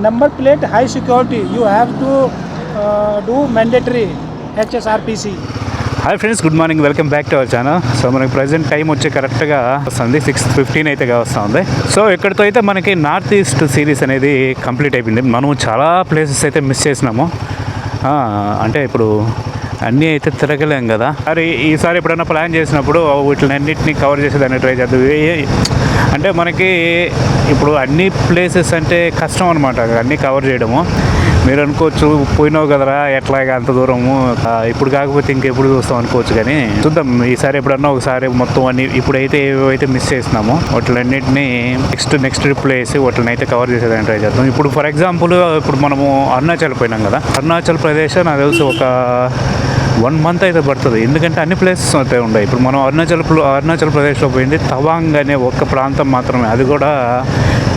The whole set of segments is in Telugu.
Number plate high security. You have to do mandatory HSRPC. Hi friends, good morning, welcome back to our channel. So మనకి ప్రజెంట్ టైం వచ్చి కరెక్ట్గా వస్తుంది 6:15 అయితే వస్తుంది. సో ఇక్కడితో అయితే మనకి నార్త్ ఈస్ట్ సిరీస్ అనేది కంప్లీట్ అయిపోయింది. మనం చాలా ప్లేసెస్ అయితే మిస్ చేసినాము. అంటే ఇప్పుడు అన్నీ అయితే తిరగలేం కదా. మరి ఈసారి ఎప్పుడైనా ప్లాన్ చేసినప్పుడు వీటిని అన్నింటినీ కవర్ చేసేదాన్ని ట్రై చేద్దాం. అంటే మనకి ఇప్పుడు అన్ని ప్లేసెస్ అంటే కష్టం అనమాట, అన్నీ కవర్ చేయడము. మీరు అనుకోవచ్చు, పోయినావు కదరా ఎట్లాగా అంత దూరము, ఇప్పుడు కాకపోతే ఇంకెప్పుడు చూస్తాం అనుకోవచ్చు. కానీ చూద్దాం, ఈసారి ఎప్పుడన్నా ఒకసారి మొత్తం అన్ని ఇప్పుడైతే ఏవైతే మిస్ చేసినామో వాటిలన్నింటినీ నెక్స్ట్ ట్రిప్లో వేసి వాటిని అయితే కవర్ చేసేదాన్ని ట్రై చేద్దాం. ఇప్పుడు ఫర్ ఎగ్జాంపుల్ ఇప్పుడు మనము అరుణాచల్ పోయినాం కదా. అరుణాచల్ ప్రదేశ్ నాకు తెలిసి ఒక 1 month అయితే పడుతుంది, ఎందుకంటే అన్ని ప్లేసెస్ అయితే ఉన్నాయి. ఇప్పుడు మనం అరుణాచల్ ప్రదేశ్లో పోయింది తవాంగ్ అనే ఒక్క ప్రాంతం మాత్రమే, అది కూడా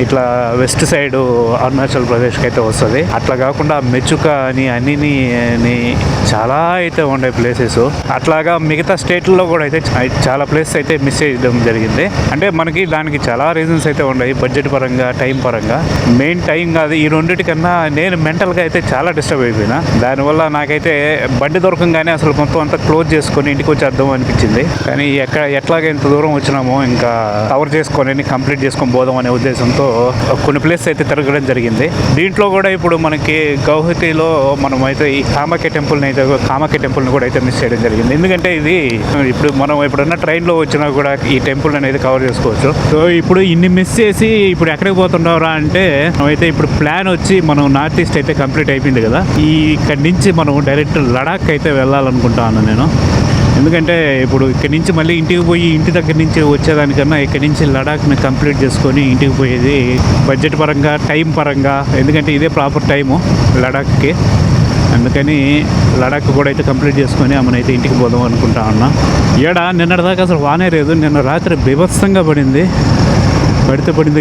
ఇట్లా వెస్ట్ సైడ్ అరుణాచల్ ప్రదేశ్కి అయితే వస్తుంది. అట్లా కాకుండా మెచుక అని అన్ని చాలా అయితే ఉన్నాయి ప్లేసెస్. అట్లాగా మిగతా స్టేట్లలో కూడా అయితే చాలా ప్లేసెస్ అయితే మిస్ చేయడం జరిగింది. అంటే మనకి దానికి చాలా రీజన్స్ అయితే ఉన్నాయి, బడ్జెట్ పరంగా, టైం పరంగా. మెయిన్ టైం కాదు, ఈ రెండింటికన్నా నేను మెంటల్గా అయితే చాలా డిస్టర్బ్ అయిపోయినా. దానివల్ల నాకైతే బండి దొరకంగానే అసలు మొత్తం అంతా క్లోజ్ చేసుకొని ఇంటికి వచ్చేద్దాం అనిపించింది. కానీ ఎట్లాగ ఇంత దూరం వచ్చినామో ఇంకా కవర్ చేసుకొని కంప్లీట్ చేసుకొని పోదాం అనే ఉద్దేశంతో కొన్ని ప్లేసెస్ అయితే తిరగడం జరిగింది. దీంట్లో కూడా ఇప్పుడు మనకి గౌహతిలో మనం అయితే ఈ కామాఖ్య టెంపుల్ని కూడా అయితే మిస్ చేయడం జరిగింది. ఎందుకంటే ఇది ఇప్పుడు మనం ఎప్పుడన్నా ట్రైన్లో వచ్చినా కూడా ఈ టెంపుల్ అనేది కవర్ చేసుకోవచ్చు. సో ఇప్పుడు ఇన్ని మిస్ చేసి ఇప్పుడు ఎక్కడికి పోతున్నారా అంటే, మనమైతే ఇప్పుడు ప్లాన్ వచ్చి మనం నార్త్ ఈస్ట్ అయితే కంప్లీట్ అయిపోయింది కదా. ఇక్కడి నుంచి మనం డైరెక్ట్ లడాక్ అయితే వెళ్ళాలనుకుంటాను నేను. ఎందుకంటే ఇప్పుడు ఇక్కడి నుంచి మళ్ళీ ఇంటికి పోయి ఇంటి దగ్గర నుంచి వచ్చేదానికన్నా ఇక్కడి నుంచి లడాక్ని కంప్లీట్ చేసుకొని ఇంటికి పోయేది బడ్జెట్ పరంగా, టైం పరంగా. ఎందుకంటే ఇదే ప్రాపర్ టైము లడాక్కి. అందుకని లడాక్ కూడా అయితే కంప్లీట్ చేసుకొని మనమైతే ఇంటికి పోదాం అనుకుంటా ఉన్నా. నిన్నటిదాకా అసలు వానే లేదు, నిన్న రాత్రి బీభత్సంగా పడింది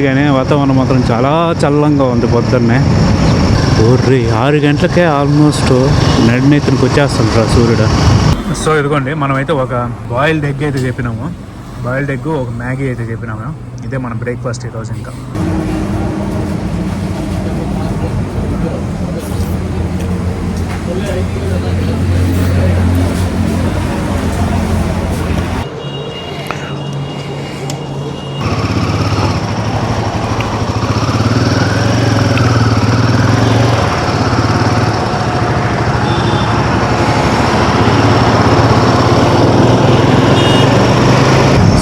కానీ వాతావరణం మాత్రం చాలా చల్లంగా ఉంది. పొద్దున్నే 6 గంటలకే ఆల్మోస్ట్ నడినెత్తునికి వచ్చేస్తుంటారు సూర్యుడు. సో ఇదిగోండి, మనమైతే ఒక బాయిల్డ్ ఎగ్ అయితే చెప్పినాము. బాయిల్డ్ ఎగ్, ఒక మ్యాగీ అయితే చెప్పినాము. ఇదే మన బ్రేక్ఫాస్ట్ ఈరోజు. ఇంకా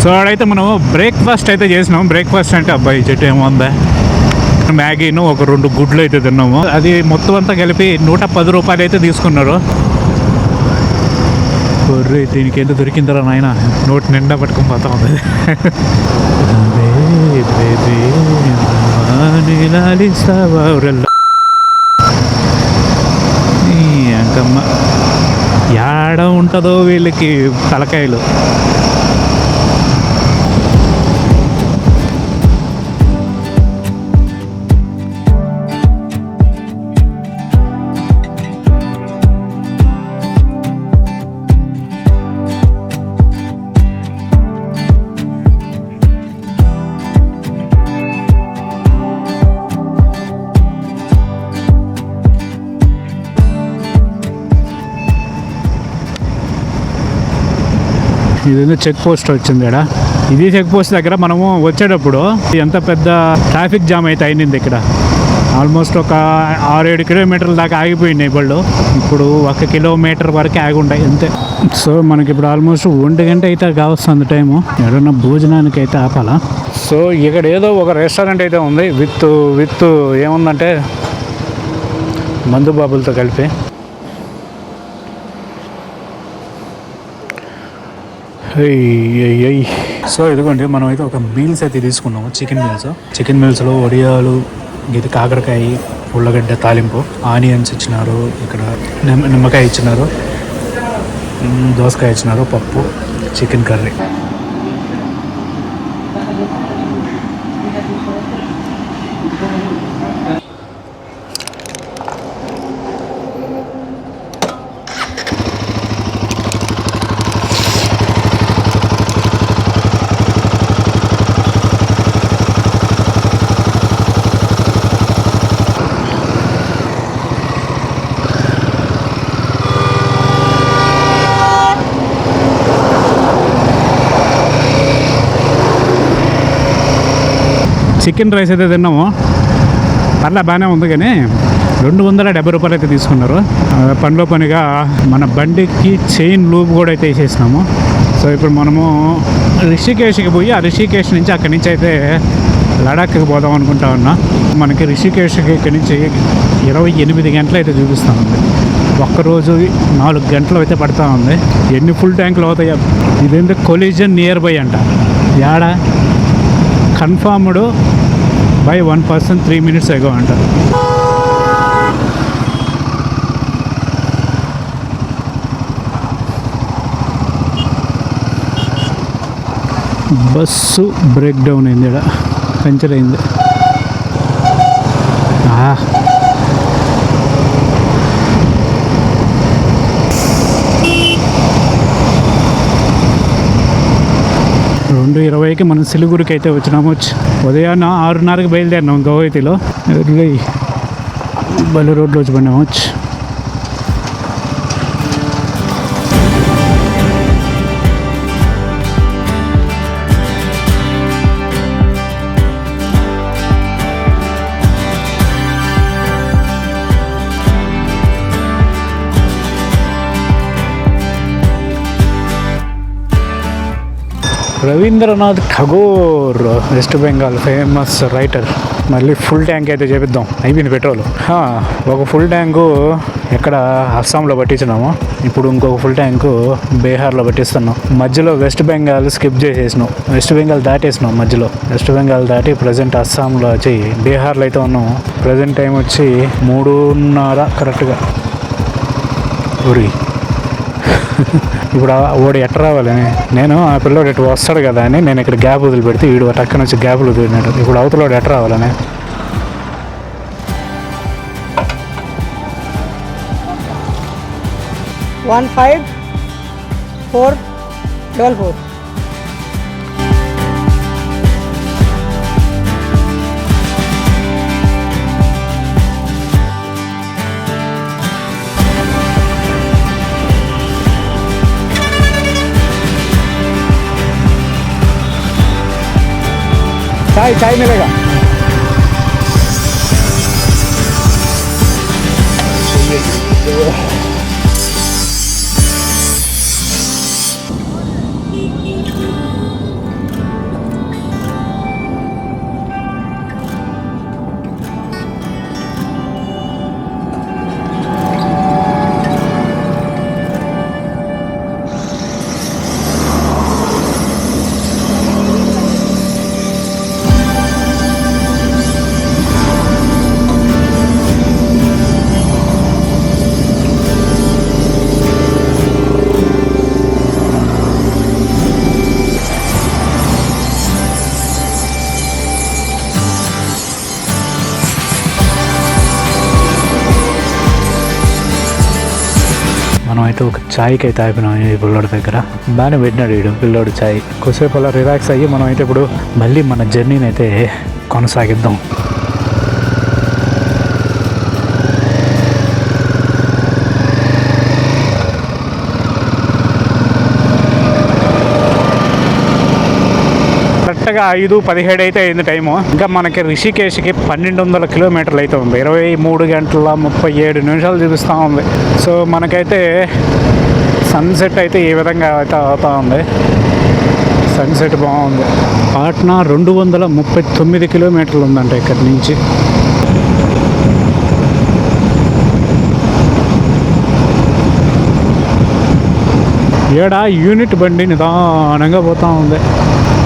సో అక్కడైతే మనం బ్రేక్ఫాస్ట్ అయితే చేసినాము. బ్రేక్ఫాస్ట్ అంటే అబ్బాయి చెట్టు ఏముందా, మ్యాగీను, ఒక 2 గుడ్లు అయితే తిన్నాము. అది మొత్తం అంతా కలిపి 110 రూపాయలు అయితే తీసుకున్నారు. దీనికి ఎంత దొరికిందరా నాయన, నోటి నిండా పట్టుకొని పోతా ఉంది. అంకమ్మ యాడ ఉంటుందో వీళ్ళకి తలకాయలు. ఇదేదో చెక్ పోస్ట్ వచ్చింది ఇక్కడ. ఇది చెక్ పోస్ట్ దగ్గర మనము వచ్చేటప్పుడు ఎంత పెద్ద ట్రాఫిక్ జామ్ అయితే అయింది ఇక్కడ. ఆల్మోస్ట్ ఒక 6-7 కిలోమీటర్ల దాకా ఆగిపోయినాయి బళ్ళు. ఇప్పుడు 1 కిలోమీటర్ వరకు ఆగి ఉంటాయి అంతే. సో మనకి ఇప్పుడు ఆల్మోస్ట్ 1 గంట అయితే కావస్తుంది టైము. ఎక్కడన్నా భోజనానికి అయితే ఆపాలా. సో ఇక్కడ ఏదో ఒక రెస్టారెంట్ అయితే ఉంది, విత్ ఏముందంటే మందు బాబులతో కలిపి. సో ఇదిగోండి, మనం అయితే ఒక మీల్స్ అయితే తీసుకున్నాము, చికెన్ మీల్స్లో వడియాలు, ఇది కాకరకాయ, ఉల్లగడ్డ తాలింపు, ఆనియన్స్ ఇచ్చినారు, ఇక్కడ నిమ్మకాయ ఇచ్చినారు, దోసకాయ ఇచ్చినారు, పప్పు, చికెన్ కర్రీ. చికెన్ రైస్ అయితే తిన్నాము, పర్లే బాగానే ఉంది. కానీ 270 రూపాయలు అయితే తీసుకున్నారు. పనిలో పనిగా మన బండికి చైన్ లూప్ కూడా అయితే వేసేసినాము. సో ఇప్పుడు మనము రిషికేష్కి పోయి ఆ రిషికేష్ నుంచి అక్కడి నుంచి అయితే లడాఖ్కి పోదాం అనుకుంటా ఉన్నా. మనకి రిషికేష్కి ఇక్కడి నుంచి 28 గంటలు అయితే చూపిస్తూ ఉంది. ఒక్కరోజు 4 గంటలు అయితే పడుతూ ఉంది. ఎన్ని ఫుల్ ట్యాంకులు అవుతాయో. ఇదేంటి కొలిజన్ నియర్ బై అంట. యాడా confirmed by 1 person 3 minutes ago అంట. బస్సు బ్రేక్ డౌన్ అయింది, ఇక్కడ పంచర్ అయింది. రెండు 20కి మనం సిలిగురికి అయితే వచ్చినాము. ఉదయాన్న 6:30కి బయలుదేరినాము గౌహతిలో. బల్లి రోడ్లో వచ్చి పడినాము. Rabindranath Tagore West Bengal famous writer. మళ్ళీ ఫుల్ ట్యాంక్ అయితే చేపిద్దాం. అయిపోయింది పెట్రోల్. ఒక ఫుల్ ట్యాంకు ఎక్కడ అస్సాంలో పట్టించినాము, ఇప్పుడు ఇంకొక ఫుల్ ట్యాంకు బీహార్లో పట్టిస్తున్నాం. మధ్యలో వెస్ట్ బెంగాల్ స్కిప్ చేసేసినాం, వెస్ట్ బెంగాల్ దాటేసినాం. మధ్యలో వెస్ట్ బెంగాల్ దాటి ప్రజెంట్ అస్సాంలో వచ్చి బీహార్లో అయితే ఉన్నాం. ప్రజెంట్ టైం వచ్చి 3:30 కరెక్ట్గా. ఊరి ఇప్పుడు వాడు ఎట్ట రావాలని నేను ఆ పిల్లోడు ఎటు వస్తాడు కదా అని నేను ఇక్కడ గ్యాప్ వదిలిపెడితే వీడు టక్కన వచ్చి గ్యాప్లు వదిలినాడు. ఇప్పుడు అవతలోడు ఎట్ట రావాలని. One 5-4-4. चाय मिलेगा. మనం అయితే ఒక ఛాయ్కి అయితే ఆపినాం ఈ పిల్లోడి దగ్గర. బాగానే పెట్టినాడు వీడు పిల్లోడు ఛాయ్. కొద్దిసేపు అలా రిలాక్స్ అయ్యి మనం అయితే ఇప్పుడు మళ్ళీ మన జర్నీని అయితే కొనసాగిద్దాం. కరెక్ట్గా 5:17 అయితే అయింది టైము. ఇంకా మనకి రిషికేష్కి 1200 కిలోమీటర్లు అయితే ఉంది. 23 గంటల 37 నిమిషాలు చూపిస్తూ ఉంది. సో మనకైతే సన్సెట్ అయితే ఈ విధంగా అయితే అవుతూ ఉంది. సన్సెట్ బాగుంది. పాట్నా 239 కిలోమీటర్లు ఉందంట ఇక్కడి నుంచి. ఏడ యూనిట్ బండి నిదానంగా పోతూ ఉంది.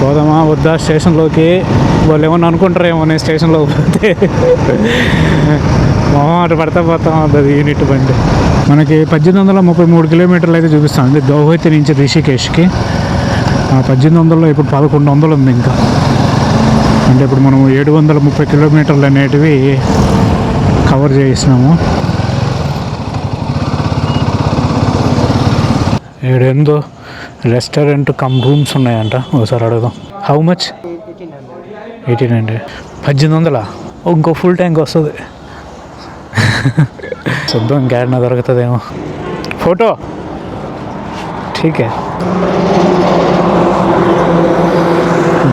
పోదామా వద్దా స్టేషన్లోకి? వాళ్ళు ఏమన్నా అనుకుంటారేమో నేను స్టేషన్లో పోతే. అటు పడతా పోతా ఉంటుంది యూనిట్ బండి. మనకి 1833 కిలోమీటర్లు అయితే చూపిస్తుంది గౌహతి నుంచి రిషికేష్కి. 1800లో ఇప్పుడు 1100 ఉంది ఇంకా. అంటే ఇప్పుడు మనం 730 కిలోమీటర్లు అనేటివి కవర్ చేసినాము. ఏడేందో రెస్టారెంట్ కమ్ రూమ్స్ ఉన్నాయంట, ఒకసారి అడుగుదాం. How much? 1800. 1800. ఇంకో ఫుల్ ట్యాంక్ వస్తుంది. చూద్దాం ఇంకేడన్నా దొరుకుతుందేమో. ఫోటో ठीक है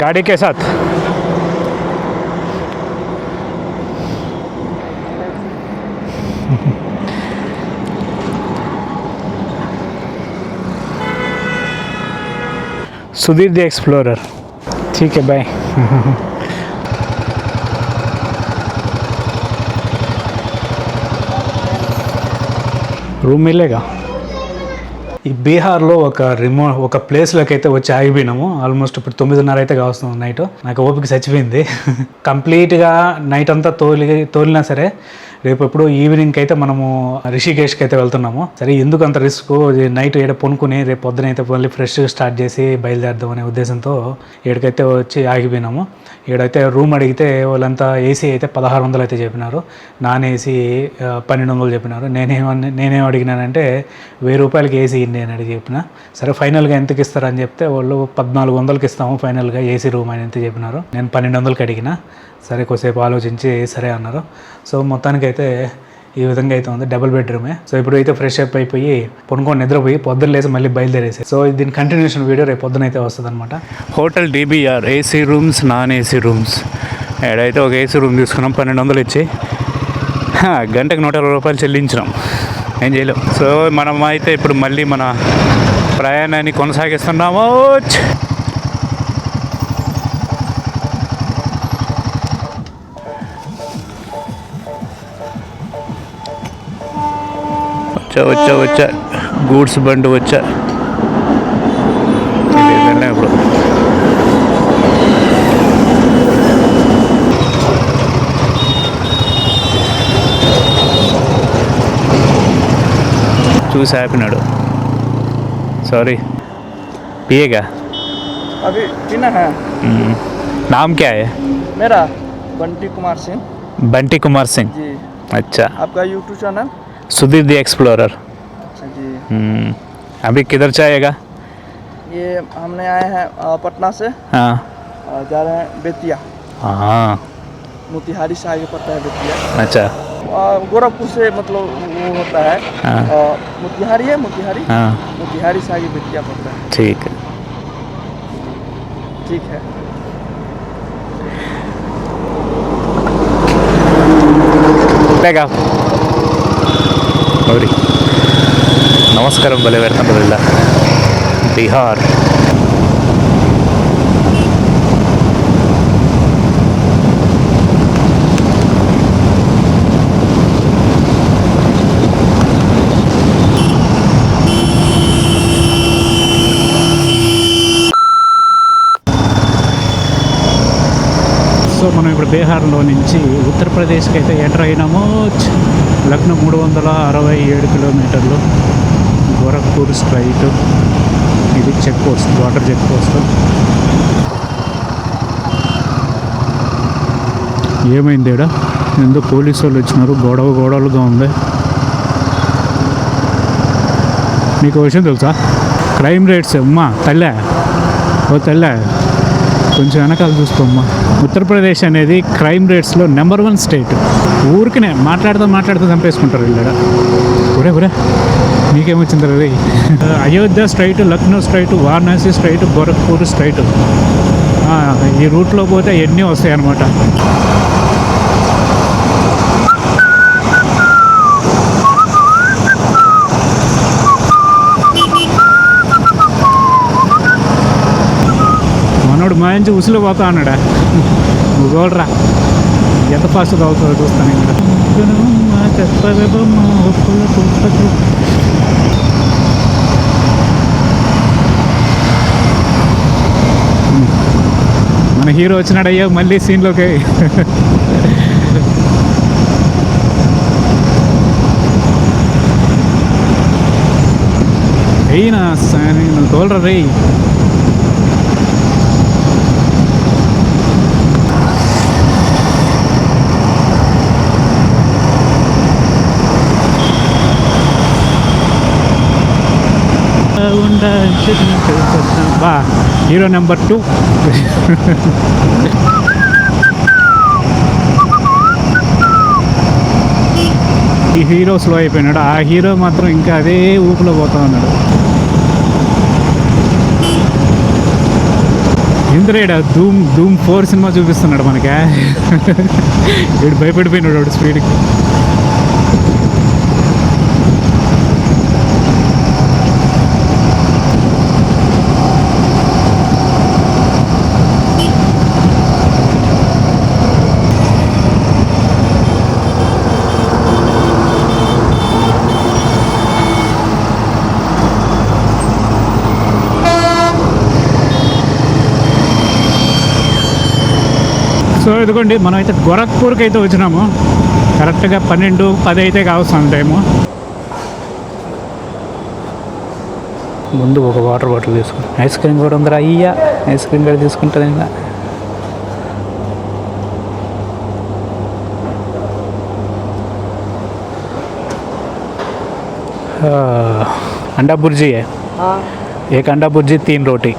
गाड़ी के साथ सुधीर द एक्सप्लोरर। ठीक है, बाय। రూమ్ మిలేగా. ఈ బీహార్లో ఒక ప్లేస్లోకి అయితే వచ్చి ఆగిపోయినాము. ఆల్మోస్ట్ ఇప్పుడు 9:30 అయితే కావస్తుంది నైట్. నాకు ఓపిక చచ్చిపోయింది. కంప్లీట్గా నైట్ అంతా తోలినా సరే రేపు ఎప్పుడు ఈవినింగ్కి అయితే మనము రిషికేష్కి అయితే వెళ్తున్నాము. సరే ఎందుకు అంత రిస్క్, నైట్ ఏడ పొనుకుని రేపు పొద్దున అయితే మళ్ళీ ఫ్రెష్గా స్టార్ట్ చేసి బయలుదేరదాం అనే ఉద్దేశంతో ఏడకైతే వచ్చి ఆగిపోయినాము. ఏడైతే రూమ్ అడిగితే వాళ్ళంతా ఏసీ అయితే 1600 అయితే చెప్పినారు, నాన్ ఏసీ 1200 చెప్పినారు. నేనేం అడిగినానంటే 1000 రూపాయలకి ఏసీ ఇన్ని అని అడిగి చెప్పిన. సరే ఫైనల్గా ఎంతకి ఇస్తారని చెప్తే వాళ్ళు 1400కి ఇస్తాము ఫైనల్గా ఏసీ రూమ్ అని ఎంత చెప్పినారు. నేను 1200కి అడిగిన. సరే కొద్దిసేపు ఆలోచించి సరే అన్నారు. సో మొత్తానికైతే ఈ విధంగా అయితే ఉంది, డబుల్ బెడ్రూమే. సో ఇప్పుడు అయితే ఫ్రెష్ అప్ అయిపోయి పొనుకొని నిద్రపోయి పొద్దున్న లేసి మళ్ళీ బయలుదేరేసి, సో దీని కంటిన్యూషన్ వీడియో రేపు పొద్దున అయితే వస్తుంది అనమాట. Hotel DBR AC rooms, non AC rooms. ఏడైతే ఒక ఏసీ రూమ్ తీసుకున్నాం 1200 ఇచ్చి, గంటకు 120 రూపాయలు చెల్లించినాం. ఏం చేయలేం. సో మనం అయితే ఇప్పుడు మళ్ళీ మన ప్రయాణాన్ని కొనసాగిస్తున్నాము. వచ్చా గూడ్స్ బండి వచ్చా. ఇప్పుడు చూసి ఆపినాడు. సారీ, पिएगा? अभी पीना है। नाम क्या है? मेरा बंटी कुमार सिंह। बंटी कुमार सिंह जी। अच्छा। आपका YouTube channel? Sudhir the explorer. अच्छा जी। अभी किधर जाएगा? ये हमने आए हैं पटना से। हाँ। जा रहे हैं बेतिया। हाँ, मोतिहारी से आगे पड़ता है बेतिया। अच्छा। गोरखपुर से मतलब वो होता है। हाँ। मोतिहारी है, मोतिहारी। हाँ, मोतिहारी से आगे बेतिया पड़ता है। ठीक है। ठीक है। ಬೇಗ ನೋಡಿ. ನಮಸ್ಕಾರ ಬಲೆ ವೆಲ್ಕಮ್ ಬಿಹಾರ್. సో మనం ఇప్పుడు బీహార్లో నుంచి ఉత్తరప్రదేశ్కి అయితే ఎంటర్ అయినాము. లక్నో 367 కిలోమీటర్లు, గోరఖ్పూర్ స్ట్రైట్. ఇది check post, water check post. ఏమైంది ఈడ? ఎందుకు పోలీసు వాళ్ళు వచ్చినారు, గొడవలుగా ఉంది. మీకు విషయం తెలుసా? క్రైమ్ రేట్స్ అమ్మా తల్లే, ఓ తల్లే కొంచెం వెనకాల చూసుకోమ్మా. ఉత్తరప్రదేశ్ అనేది క్రైమ్ రేట్స్లో నెంబర్ 1 స్టేట్. ఊరికనే మాట్లాడుతూ చంపేసుకుంటారు వీళ్ళ. ఒరే మీకేమొచ్చింది రే? Ayodhya straight, Lucknow straight, Varanasi straight, Gorakhpur straight. ఈ రూట్లో పోతే ఎన్ని వస్తాయి అన్నమాట. మనోడు మంచి ఉసులు పోతా అన్నాడా? నువ్వు చూడరా ఎంత ఫాస్ట్ అవుతుందో చూస్తాను. ఇక్కడ మన హీరో వచ్చినాడయ్యా మళ్ళీ సీన్లోకి. అయినా నువ్వు తోలరా రే. బా హీరో నెంబర్ 2. ఈ హీరో స్లో అయిపోయినాడు, ఆ హీరో మాత్రం ఇంకా అదే ఊపులో పోతా ఉన్నాడు. ఇంద్రేడా ధూమ్ 4 సినిమా చూపిస్తున్నాడు మనకి. వీడు భయపడిపోయినాడు వాడు స్పీడ్కి. సో ఇదిగోండి మనం అయితే గోరఖ్పూర్కి అయితే వచ్చినాము. కరెక్ట్గా 12:10 అయితే కావస్తుంది టైము. ముందు ఒక వాటర్ బాటిల్ తీసుకుని ఐస్ క్రీమ్ కూడా ఉందిరా. అయ్యా ఐస్ క్రీమ్ కూడా తీసుకుంటుంది ఇంకా. अंडा बुर्जी है. हाँ एक अंडा बुर्जी 3 रोटी.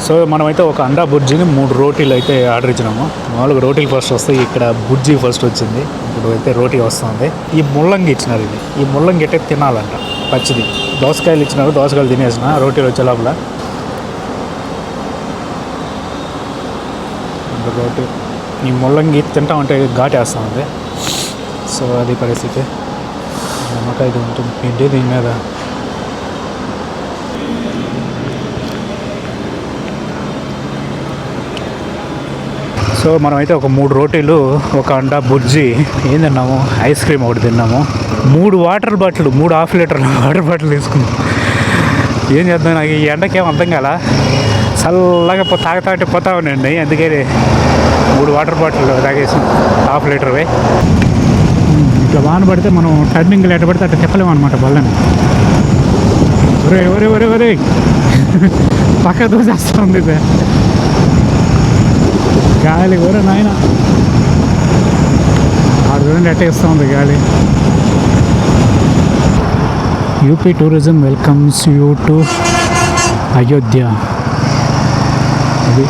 సో మనమైతే ఒక అండా బుర్జీని 3 రోటీలు అయితే ఆర్డర్ ఇచ్చినాము. మామూలుగా రోటీలు ఫస్ట్ వస్తాయి, ఇక్కడ బుర్జీ ఫస్ట్ వచ్చింది. ఇప్పుడు అయితే రోటీ వస్తుంది. ఈ ముల్లంగి ఇచ్చినారు. ఇది ఈ ముల్లంగి అయితే తినాలంట పచ్చిది. దోసకాయలు ఇచ్చినారు, దోసకాయలు తినేసిన. రోటీలు వచ్చే లోపల రోటీ ఈ ముల్లంగి తింటామంటే ఘాటేస్తుంది. సో అది పరిస్థితి. నిమ్మకాయ ఇది ఉంటుంది పిండి దీని మీద. సో మనమైతే ఒక 3 రోటీలు, ఒక అండా బుర్జీ ఏం తిన్నాము, ఐస్ క్రీమ్ ఒకటి తిన్నాము, 3 వాటర్ బాటిల్, 3 హాఫ్ లీటర్ల వాటర్ బాటిల్ తీసుకున్నాం. ఏం చేద్దాం, నాకు ఈ ఎండకేం అర్థం కాల. చల్లగా తాగుతాంటే పోతా ఉండండి. అందుకే 3 వాటర్ బాటిల్ తాగేసాం హాఫ్ లీటర్వే. ఇట్లా వాన పడితే మనం టర్నింగ్లు ఎట్ట పడితే అట్లా చెప్పలేము అనమాట బల్లని. ఒరే ఒరే ఒరే ఒరే పక్క దూసేస్తుంది సార్ గాలి. ఒరే నాయన ఆడు చూడండి ఎట్ట ఇస్తుంది గాలి. UP tourism welcomes you to Ayodhya. అది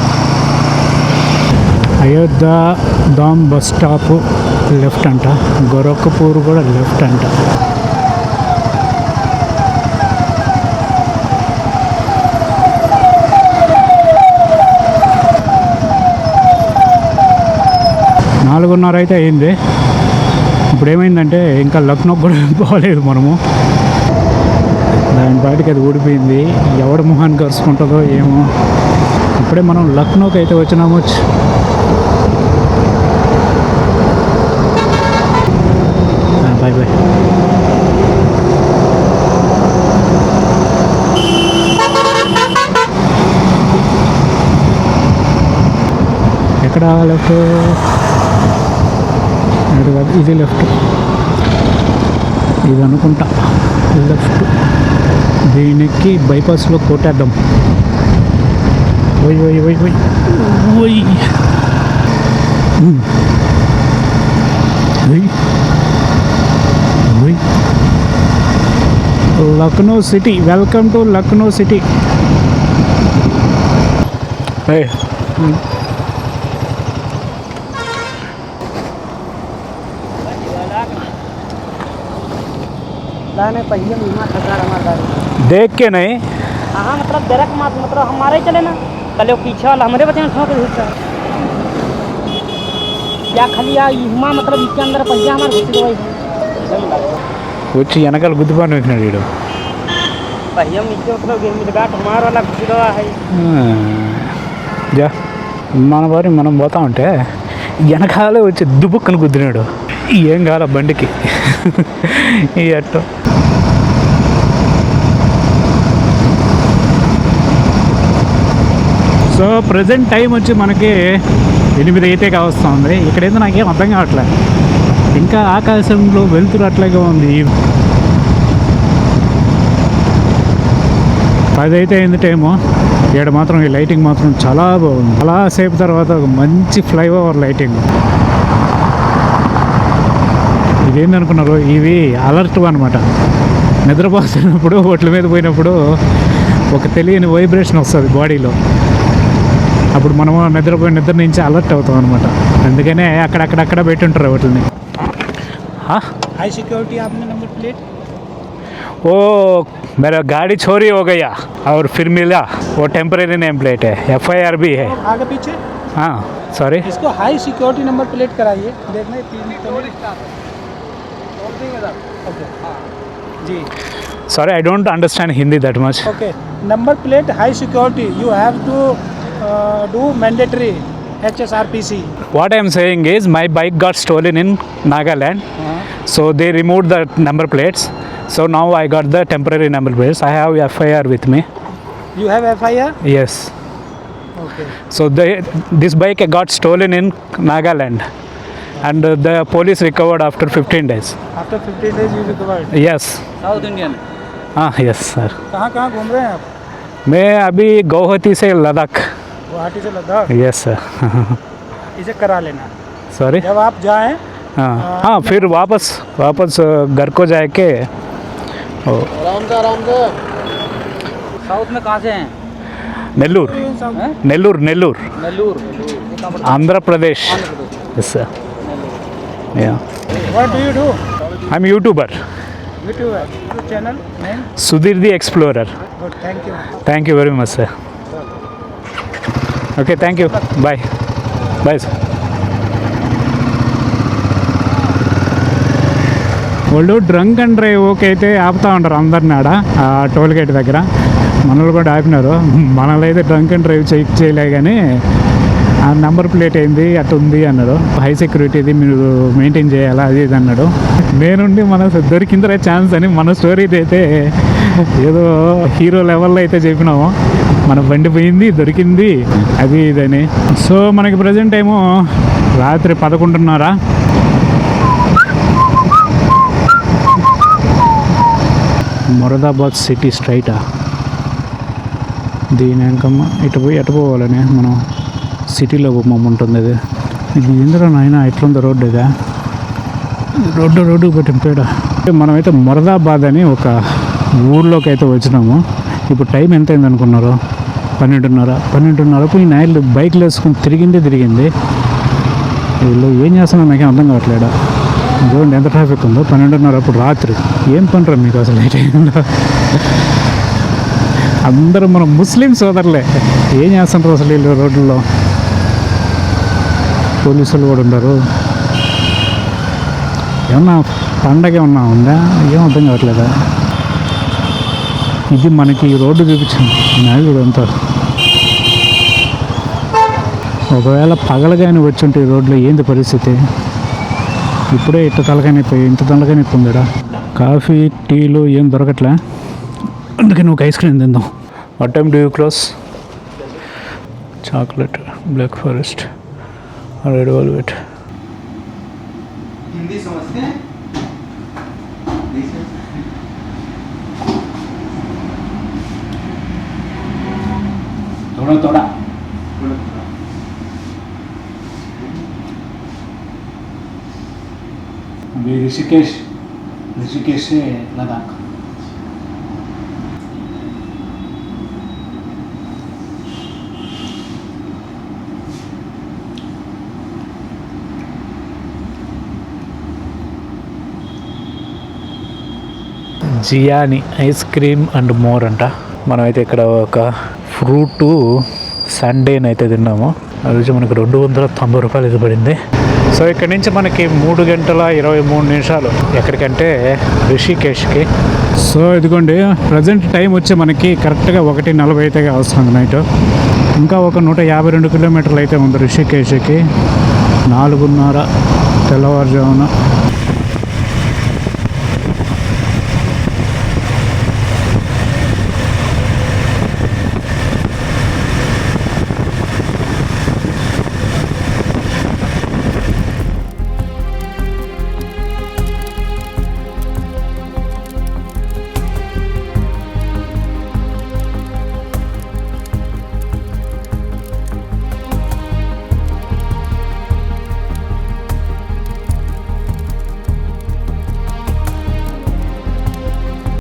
అయోధ్య ధామ్ బస్ స్టాప్ లెఫ్ట్ అంట. గోరఖ్పూర్ కూడా లెఫ్ట్ అంట. నాలుగున్నర అయితే అయింది. ఇప్పుడు ఏమైందంటే ఇంకా లక్నో కూడా పోలేదు మనము. దాని బయటకి అది ఊడిపోయింది. ఎవడ మొహాన్ని కరుచుకుంటుందో ఏమో. ఇప్పుడే మనం లక్నోకి అయితే వచ్చినాము. Bye bye. ఎక్కడ లెఫ్ట్? ఇది లెఫ్ట్, ఇది అనుకుంటా లెఫ్ట్. దీనికి బైపాస్లో కొట్టేద్దాం. ఓయ్ ఓయ్ ఓయ్ ఓయ్ ఓయ్ ఓయ్. Lucknow city. Welcome to Lucknow city. देख के नहीं। हाँ मतलब डायरेक्ट मतलब हमारे चले ना कल पीछे वाला हमारे बच्चे ठोक क्या खाली हुआ मतलब इसके अंदर पहिया हमारे घुसी వచ్చి వెనకాల గుద్దుపాటు వచ్చినాడు వీడు. पहिया नीचे मतलब गाट हमारा वाला घुसी रहा है. జా మన వారి మనం పోతా ఉంటే వెనకాలే వచ్చి దుబుక్కను గుద్దినాడు. ఏం కాల బండికి ఈ అట్టో. సో ప్రజెంట్ టైం వచ్చి మనకి 8 అయితే కావస్తుంది. ఇక్కడేందో నాకేం అర్థం కావట్లే. ఇంకా ఆకాశంలో వెలుతురు అట్లాగే ఉంది. 10 అయితే అయింది టైము. ఇక్కడ మాత్రం ఈ లైటింగ్ మాత్రం చాలా బాగుంది. చాలా సేపు తర్వాత ఒక మంచి ఫ్లైఓవర్ లైటింగ్. ఇదేందనుకున్నారు, ఇవి అలర్ట్ అనమాట. నిద్రపోతున్నప్పుడు ఒట్ల మీద పోయినప్పుడు ఒక తెలియని వైబ్రేషన్ వస్తుంది బాడీలో. అప్పుడు మనము నిద్ర నుంచి అలర్ట్ అవుతాం అనమాట. అందుకనే అక్కడక్కడ పెట్టుంటారు వాటిని. हाई सिक्योरिटी आपने नंबर प्लेट? ओ मेरा गाड़ी चोरी हो गया और फिर मिला वो टेम्परेरी नेम प्लेट है. FIR भी है. आगे पीछे? हाँ सॉरी. इसको हाई सिक्योरिटी नंबर प्लेट कराइए. देखना जी. Sorry, I don't understand Hindi that much. Okay. Number plate high security. You have to do mandatory HSRPC. What I am saying is my bike got stolen in Nagaland. So they removed the number plates. So now I got the temporary number plates. I have FIR with me. You have FIR? Yes. Okay. So this bike got stolen in Nagaland, and the police recovered after 15 days. After 15 days you recovered. Yes. South Indian हाँ yes sir. कहाँ घूम रहे हैं आप? मैं अभी गुवाहाटी से लद्दाख. गुवाहाटी से लद्दाख. Yes sir. इसे करा लेना. Sorry. जब आप जाएं हाँ फिर वापस घर को जाके आराम से साउथ में कहाँ से हैं Nellore Nellore Nellore Nellore Andhra Pradesh. Yes sir. Yeah. What do you do? I'm YouTuber. YouTuber. YouTube channel name? Sudhir the Explorer. Good. Thank you. Thank you very much sir. Okay, thank you. Bye. Bye sir. వాళ్ళు డ్రంక్ అండ్ డ్రైవ్కి అయితే ఆపుతూ ఉంటారు అందరిని ఆడ ఆ టోల్ గేట్ దగ్గర. మనల్ని కూడా ఆపినారు. మనల్ని అయితే డ్రంక్ అండ్ డ్రైవ్ చేయలే కానీ ఆ నెంబర్ ప్లేట్ అయింది అటు ఉంది అన్నాడు. హై సెక్యూరిటీది మీరు మెయింటైన్ చేయాలా అది ఇది అన్నాడు. నేనుండి మన దొరికిందిరా ఛాన్స్ అని మన స్టోరీ అయితే ఏదో హీరో లెవెల్లో అయితే చెప్పినాము. మన బండి పోయింది దొరికింది అది ఇదని. సో మనకి ప్రజెంట్ ఏమో రాత్రి 11:30. మొరదాబాద్ సిటీ స్ట్రైటా దీని వెనకమ్మ ఇటు పోవాలని మనం సిటీలో ఉంటుంది ఇది. ఇది ఎందులో నాయన ఎట్లుందో రోడ్డు ఇదా రోడ్డు పెట్టిన పేడ. మనమైతే మొరదాబాద్ అని ఒక ఊర్లోకి అయితే వచ్చినాము. ఇప్పుడు టైం ఎంత అయింది అనుకున్నారు? 12:30. ఈ నాయలు బైక్లు వేసుకుని తిరిగింది. వీళ్ళు ఏం చేస్తున్నారో నాకేం అర్థం కావట్లేదా. చూడండి ఎంత ట్రాఫిక్ ఉందో. 12:30 అప్పుడు రాత్రి. ఏం పనిరా మీకు అసలు ఈ టైంలో? అందరూ మన ముస్లిం సోదరులే. ఏం చేస్తుంటారు అసలు వీళ్ళు రోడ్లలో? పోలీసులు కూడా ఉండరు. ఏమన్నా పండగ ఏమన్నా ఉందా? ఏం అర్థం కావట్లేదా? ఇది మనకి రోడ్డు చూపించింది నాయుడు అంతా. ఒకవేళ పగలగాని వచ్చి ఉంటే ఈ రోడ్లో ఏంది పరిస్థితి? ఇప్పుడే ఇంత తలకాయ నొప్పి ఉందిడా. కాఫీ టీలు ఏం దొరకట్లే. అందుకని ఒక ఐస్ క్రీమ్ తిందాం. What time do you close? Chocolate, black forest, red velvet. Hindi समझते हैं थोड़ा अभी ऋषिकेश से Ladakh. Giani ice cream and more అంట. మనమైతే ఇక్కడ ఒక ఫ్రూటు సండేని అయితే తిన్నాము. ఆ రోజు మనకు 290 రూపాయలు ఇది పడింది. సో ఇక్కడ నుంచి మనకి 3:23 ఎక్కడికంటే రిషికేష్కి. సో ఇదిగోండి ప్రజెంట్ టైం వచ్చి మనకి కరెక్ట్గా 1:40 అయితే వస్తుంది నైట్. ఇంకా ఒక 152 కిలోమీటర్లు అయితే ఉంది రిషికేష్కి. 4:30 తెల్లవారుజామున.